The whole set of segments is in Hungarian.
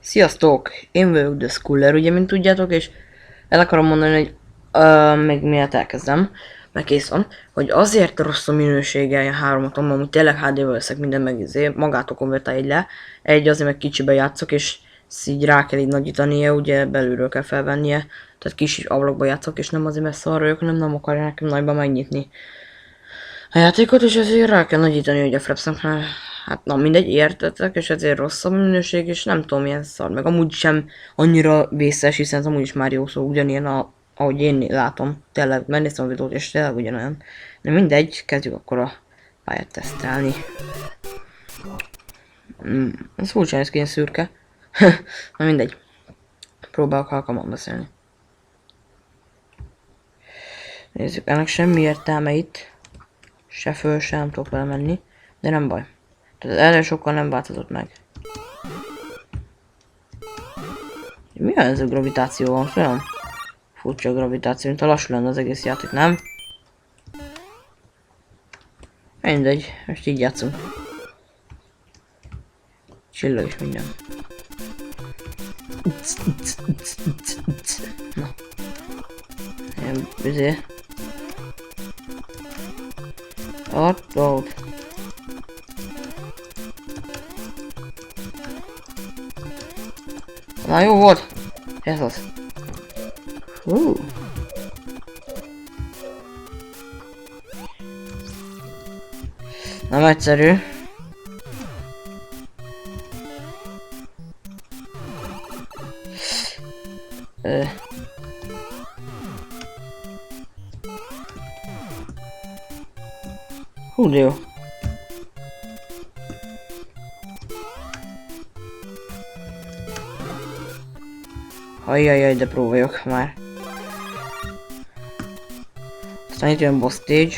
Sziasztok! Én vagyok The Skuller, ugye, mint tudjátok, és el akarom mondani, hogy még miért elkezdem, mert kész van, hogy azért rossz a minősége a 3-atom, amúgy tényleg HD-vel veszek minden meg magától konvertálj le, azért meg kicsibe játszok, és így rá kell így nagyítania, ugye belülről kell felvennie, tehát kis ablakba játszok, és nem azért mert szarra vagyok, nem akarja nekem nagyba megnyitni a játékot, és ezért rá kell nagyítani ugye a frapsnak, hát na mindegy, értetek, és ezért rossz a minőség, és nem tudom milyen szar, meg amúgy sem annyira vészes, hiszen amúgy is már jó szó, ugyanilyen ahogy én látom, tényleg megnéztem a videót, és tényleg ugyanolyan. De mindegy, kezdjük akkor a pályát tesztelni. Ez furcsa néz ki, ilyen szürke. Na mindegy. Próbálok halkamon beszélni. Nézzük, ennek semmi értelme itt. Se föl, se nem tudok vele menni, de nem baj. Tehát erre sokkal nem változott meg. Mi ez a gravitáció van? Olyan furcsa a gravitáció, mint a lassú lenne az egész játék, nem? Mindegy, most így játszunk. Csillag is minden. Na. Ilyen bizé. Ott. Na jó volt! Ez az. Nem egyszerű. Hú, de jó. Ajjajjaj, de próbáljuk már. Aztán itt jön boss stage.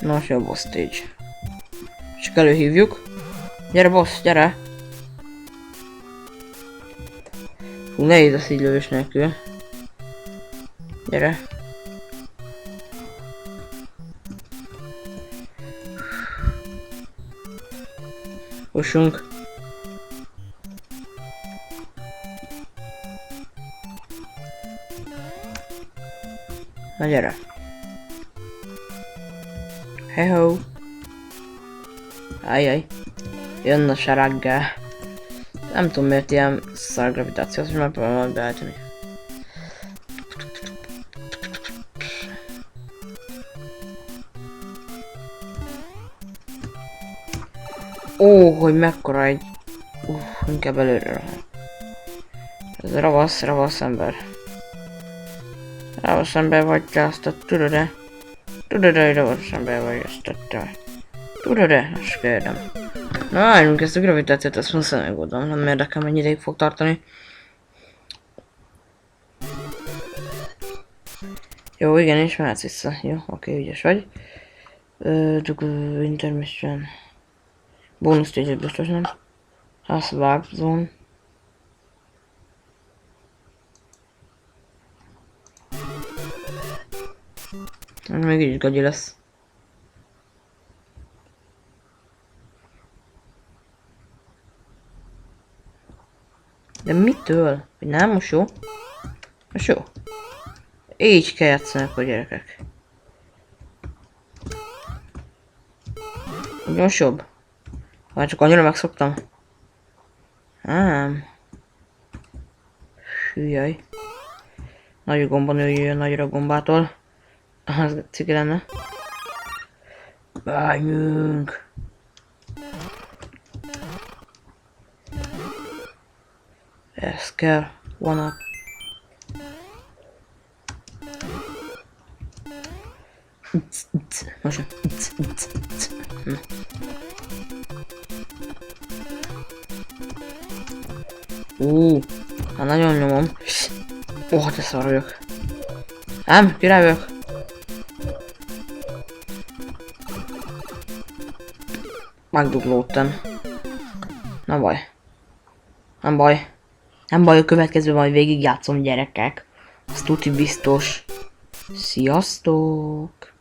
Nos, jó boss stage. Csak előhívjuk. Gyere boss, gyere! Hú, nehéz az így lövés nélkül. Gyere! Fussunk! Na gyere! Hey-ho! Ajjaj! Jön a saraggá! Nem tudom miért ilyen szar gravitáció, azt megpróbálom beállítani. Ó, hogy mekkora egy... inkább előre. Ez a ravasz ember. Ravasz ember vagy te, azt tudod-e? Tudod-e, hogy ravasz ember vagy, azt te. Tudod-e? Azt kérdem. Na, várjunk ezt a gravitációt, azt mondszám megoldom. Nem érdekel, mennyi ideig fog tartani. Jó, igen, és mehetsz vissza. Jó, oké, ügyes vagy. Intermission. Bonus stage biztos nem. House warp zone. Még így is gagyi lesz. De mitől? Hogy nem, most jó? Most jó. Így kell játszani a gyerekek. Most jobb. Már csak annyira megszoktam. Nem. Hülyaj. Nagy gomba jöjjön nagyra gombától. Az ciki lenne. Bányunk. Ez kell. One up. Most. Hát nagyon nyomom. De szar vagyok. Nem, király vagyok. Megduglódtam. Nem baj. Nem baj. Nem baj, a következőben majd végigjátszom, gyerekek. Az tuti biztos. Sziasztok!